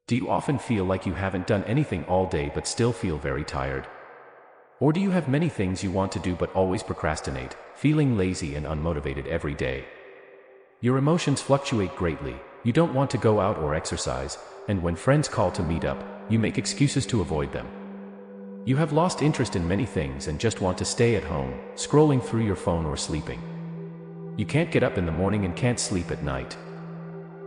Do you often feel like you haven't done anything all day but still feel very tired? Or do you have many things you want to do but always procrastinate, feeling lazy and unmotivated every day? Your emotions fluctuate greatly. You don't want to go out or exercise, and when friends call to meet up, you make excuses to avoid them. You have lost interest in many things and just want to stay at home, scrolling through your phone or sleeping. You can't get up in the morning and can't sleep at night.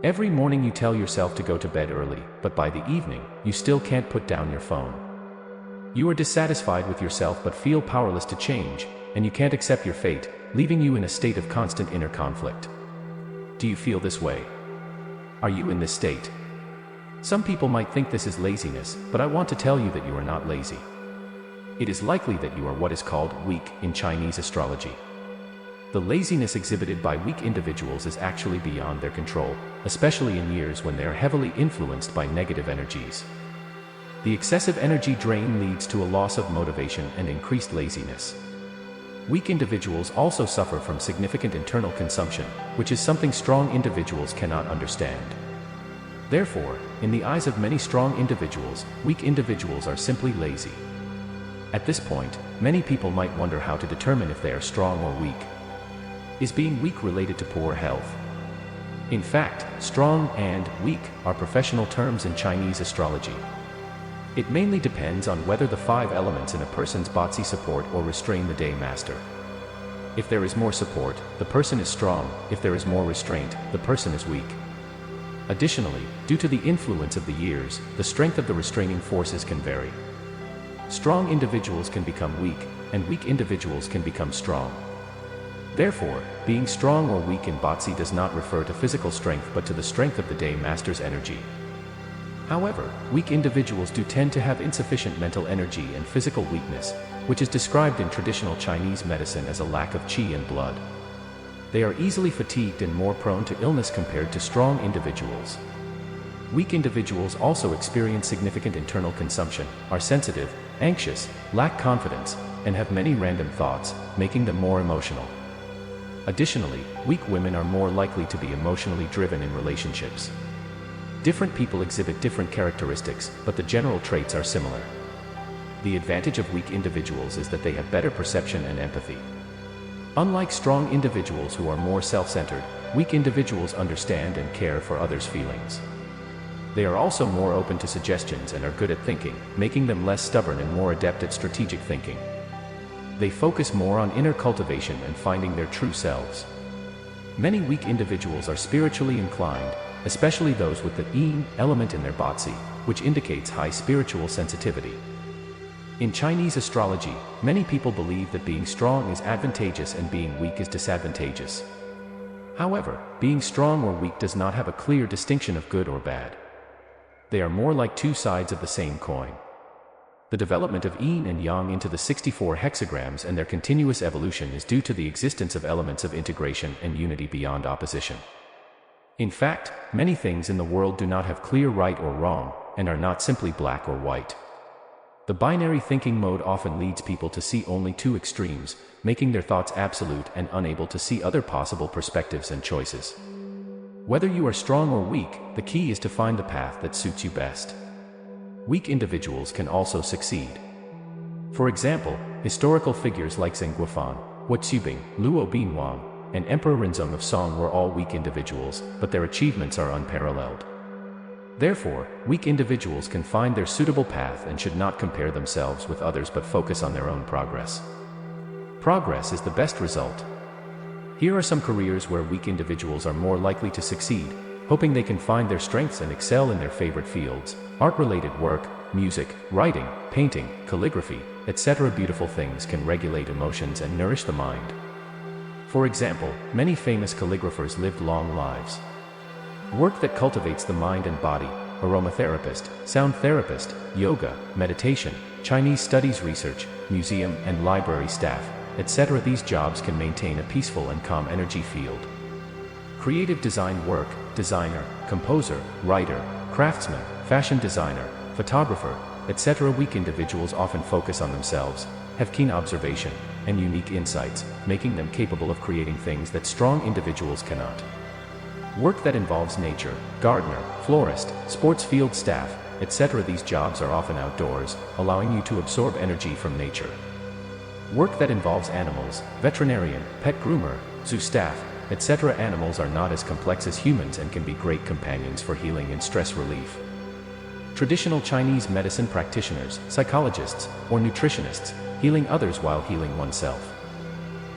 Every morning you tell yourself to go to bed early, but by the evening, you still can't put down your phone. You are dissatisfied with yourself but feel powerless to change, and you can't accept your fate, leaving you in a state of constant inner conflict. Do you feel this way? Are you in this state? Some people might think this is laziness, but I want to tell you that you are not lazy. It is likely that you are what is called weak in Chinese astrology. The laziness exhibited by weak individuals is actually beyond their control, especially in years when they are heavily influenced by negative energies. The excessive energy drain leads to a loss of motivation and increased laziness. Weak individuals also suffer from significant internal consumption, which is something strong individuals cannot understand. Therefore, in the eyes of many strong individuals, weak individuals are simply lazy. At this point, many people might wonder how to determine if they are strong or weak. Is being weak related to poor health? In fact, strong and weak are professional terms in Chinese astrology. It mainly depends on whether the 5 elements in a person's body support or restrain the day master. If there is more support, the person is strong. If there is more restraint, the person is weak. Additionally, due to the influence of the years, the strength of the restraining forces can vary. Strong individuals can become weak, and weak individuals can become strong. Therefore, being strong or weak in body does not refer to physical strength but to the strength of the day master's energy. However, weak individuals do tend to have insufficient mental energy and physical weakness, which is described in traditional Chinese medicine as a lack of qi and blood. They are easily fatigued and more prone to illness compared to strong individuals. Weak individuals also experience significant internal consumption, are sensitive, anxious, lack confidence, and have many random thoughts, making them more emotional. Additionally, weak women are more likely to be emotionally driven in relationships. Different people exhibit different characteristics, but the general traits are similar. The advantage of weak individuals is that they have better perception and empathy. Unlike strong individuals who are more self-centered, weak individuals understand and care for others' feelings. They are also more open to suggestions and are good at thinking, making them less stubborn and more adept at strategic thinking. They focus more on inner cultivation and finding their true selves. Many weak individuals are spiritually inclined, especially those with the yin element in their body, which indicates high spiritual sensitivity. In Chinese astrology, many people believe that being strong is advantageous and being weak is disadvantageous. However, being strong or weak does not have a clear distinction of good or bad. They are more like 2 sides of the same coin. The development of yin and yang into the 64 hexagrams and their continuous evolution is due to the existence of elements of integration and unity beyond opposition. In fact, many things in the world do not have clear right or wrong, and are not simply black or white. The binary thinking mode often leads people to see only 2 extremes, making their thoughts absolute and unable to see other possible perspectives and choices. Whether you are strong or weak, the key is to find the path that suits you best. Weak individuals can also succeed. For example, historical figures like Zheng Guofan, Hua Qubing, Luo Binwang, and Emperor Renzong of Song were all weak individuals, but their achievements are unparalleled. Therefore, weak individuals can find their suitable path and should not compare themselves with others but focus on their own progress. Progress is the best result. Here are some careers where weak individuals are more likely to succeed, hoping they can find their strengths and excel in their favorite fields: art-related work, music, writing, painting, calligraphy, etc. Beautiful things can regulate emotions and nourish the mind. For example, many famous calligraphers lived long lives. Work that cultivates the mind and body: aromatherapist, sound therapist, yoga, meditation, Chinese studies research, museum and library staff, etc. These jobs can maintain a peaceful and calm energy field. Creative design work: designer, composer, writer, craftsman, fashion designer, photographer, etc. Weak individuals often focus on themselves, have keen observation, and unique insights, making them capable of creating things that strong individuals cannot. Work that involves nature, gardener, florist, sports field staff, etc. These jobs are often outdoors, allowing you to absorb energy from nature. Work that involves animals, veterinarian, pet groomer, zoo staff, etc. Animals are not as complex as humans and can be great companions for healing and stress relief. Traditional Chinese medicine practitioners, psychologists, or nutritionists, healing others while healing oneself.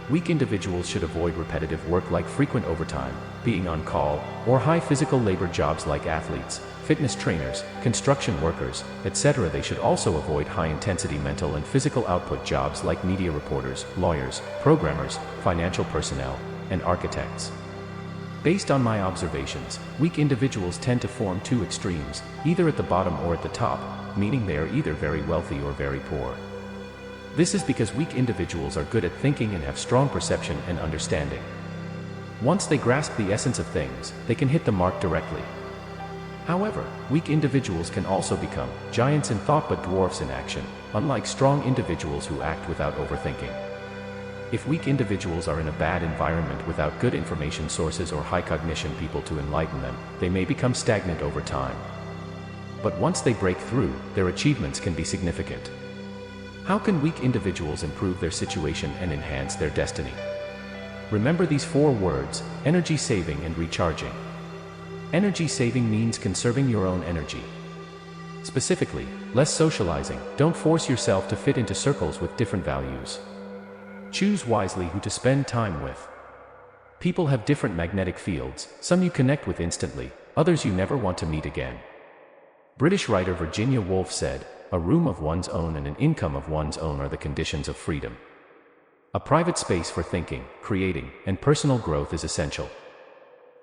Weak individuals should avoid repetitive work like frequent overtime, being on call, or high physical labor jobs like athletes, fitness trainers, construction workers, etc. They should also avoid high-intensity mental and physical output jobs like media reporters, lawyers, programmers, financial personnel, and architects. Based on my observations, weak individuals tend to form two extremes, either at the bottom or at the top, meaning they are either very wealthy or very poor. This is because weak individuals are good at thinking and have strong perception and understanding. Once they grasp the essence of things, they can hit the mark directly. However, weak individuals can also become giants in thought but dwarfs in action, unlike strong individuals who act without overthinking. If weak individuals are in a bad environment without good information sources or high cognition people to enlighten them, they may become stagnant over time. But once they break through, their achievements can be significant. How can weak individuals improve their situation and enhance their destiny? Remember these 4 words: energy saving and recharging. Energy saving means conserving your own energy. Specifically, less socializing. Don't force yourself to fit into circles with different values. Choose wisely who to spend time with. People have different magnetic fields, some you connect with instantly, others you never want to meet again. British writer Virginia Woolf said, "A room of one's own and an income of one's own are the conditions of freedom." A private space for thinking, creating, and personal growth is essential.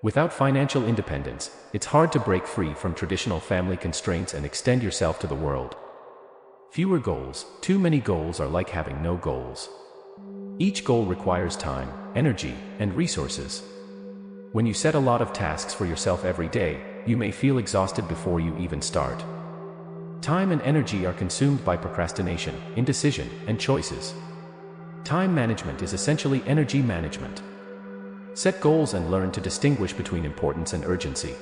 Without financial independence, it's hard to break free from traditional family constraints and extend yourself to the world. Fewer goals. Too many goals are like having no goals. Each goal requires time, energy, and resources. When you set a lot of tasks for yourself every day, you may feel exhausted before you even start. Time and energy are consumed by procrastination, indecision, and choices. Time management is essentially energy management. Set goals and learn to distinguish between importance and urgency.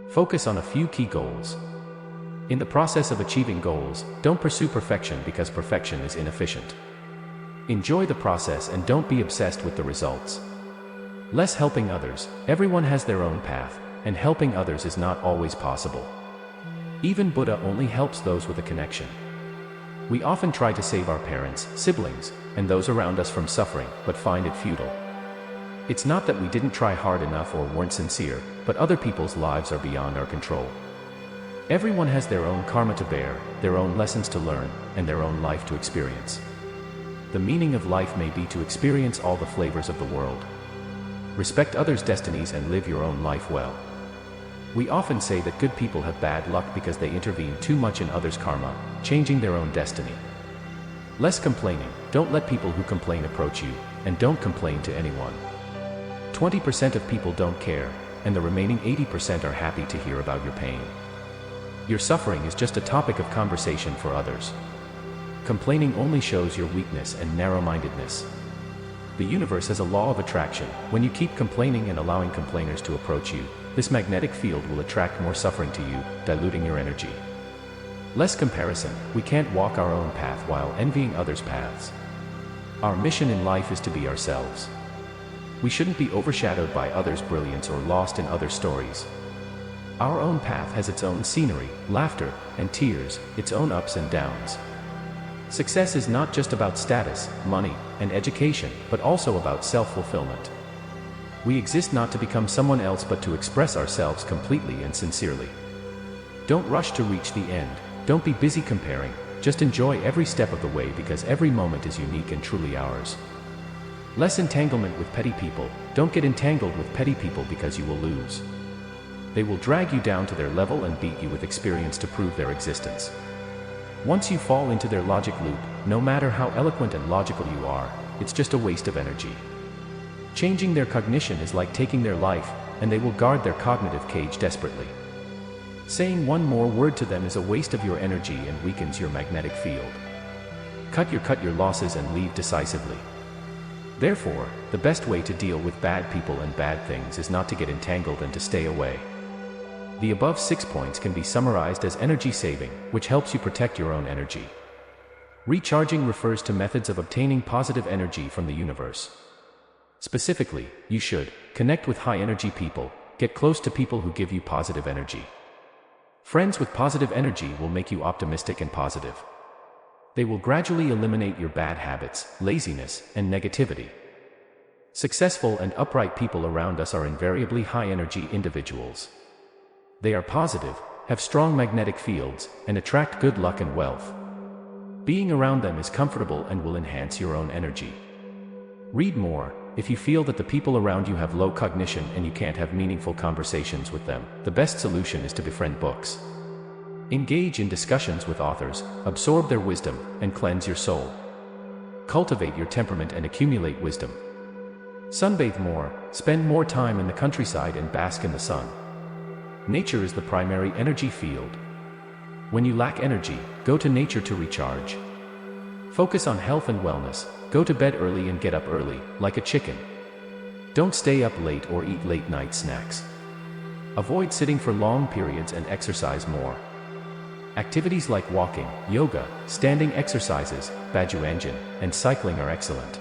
Focus on a few key goals. In the process of achieving goals, don't pursue perfection because perfection is inefficient. Enjoy the process and don't be obsessed with the results. Less helping others. Everyone has their own path, and helping others is not always possible. Even Buddha only helps those with a connection. We often try to save our parents, siblings, and those around us from suffering, but find it futile. It's not that we didn't try hard enough or weren't sincere, but other people's lives are beyond our control. Everyone has their own karma to bear, their own lessons to learn, and their own life to experience. The meaning of life may be to experience all the flavors of the world. Respect others' destinies and live your own life well. We often say that good people have bad luck because they intervene too much in others' karma, changing their own destiny. Less complaining. Don't let people who complain approach you, and don't complain to anyone. 20% of people don't care, and the remaining 80% are happy to hear about your pain. Your suffering is just a topic of conversation for others. Complaining only shows your weakness and narrow-mindedness. The universe has a law of attraction. When you keep complaining and allowing complainers to approach you, this magnetic field will attract more suffering to you, diluting your energy. Less comparison. We can't walk our own path while envying others' paths. Our mission in life is to be ourselves. We shouldn't be overshadowed by others' brilliance or lost in other stories. Our own path has its own scenery, laughter, and tears, its own ups and downs. Success is not just about status, money, and education, but also about self-fulfillment. We exist not to become someone else but to express ourselves completely and sincerely. Don't rush to reach the end. Don't be busy comparing. Just enjoy every step of the way because every moment is unique and truly ours. Less entanglement with petty people. Don't get entangled with petty people because you will lose. They will drag you down to their level and beat you with experience to prove their existence. Once you fall into their logic loop, no matter how eloquent and logical you are, it's just a waste of energy. Changing their cognition is like taking their life, and they will guard their cognitive cage desperately. Saying one more word to them is a waste of your energy and weakens your magnetic field. Cut your losses and leave decisively. Therefore, the best way to deal with bad people and bad things is not to get entangled and to stay away. The above 6 points can be summarized as energy saving, which helps you protect your own energy. Recharging refers to methods of obtaining positive energy from the universe. Specifically, you should connect with high-energy people, get close to people who give you positive energy. Friends with positive energy will make you optimistic and positive. They will gradually eliminate your bad habits, laziness, and negativity. Successful and upright people around us are invariably high-energy individuals. They are positive, have strong magnetic fields, and attract good luck and wealth. Being around them is comfortable and will enhance your own energy. Read more. If you feel that the people around you have low cognition and you can't have meaningful conversations with them, the best solution is to befriend books. Engage in discussions with authors, absorb their wisdom, and cleanse your soul. Cultivate your temperament and accumulate wisdom. Sunbathe more, spend more time in the countryside and bask in the sun. Nature is the primary energy field. When you lack energy, go to nature to recharge. Focus on health and wellness. Go to bed early and get up early, like a chicken. Don't stay up late or eat late-night snacks. Avoid sitting for long periods and exercise more. Activities like walking, yoga, standing exercises, Bajuanjan, and cycling are excellent.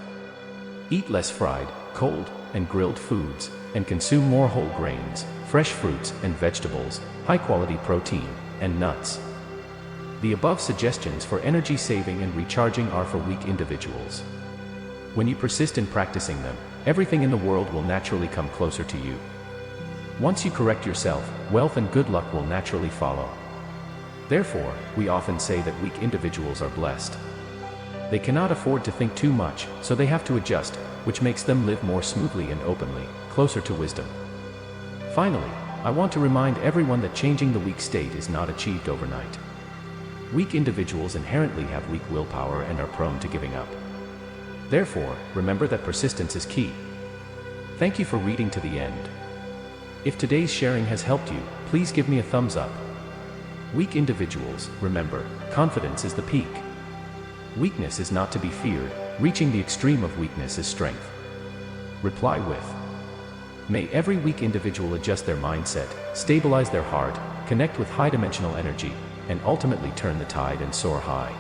Eat less fried, cold, and grilled foods, and consume more whole grains, fresh fruits and vegetables, high-quality protein, and nuts. The above suggestions for energy saving and recharging are for weak individuals. When you persist in practicing them, everything in the world will naturally come closer to you. Once you correct yourself, wealth and good luck will naturally follow. Therefore, we often say that weak individuals are blessed. They cannot afford to think too much, so they have to adjust, which makes them live more smoothly and openly, closer to wisdom. Finally, I want to remind everyone that changing the weak state is not achieved overnight. Weak individuals inherently have weak willpower and are prone to giving up. Therefore, remember that persistence is key. Thank you for reading to the end. If today's sharing has helped you, please give me a thumbs up. Weak individuals, remember, confidence is the peak. Weakness is not to be feared, reaching the extreme of weakness is strength. Reply with: may every weak individual adjust their mindset, stabilize their heart, connect with high-dimensional energy, and ultimately turn the tide and soar high.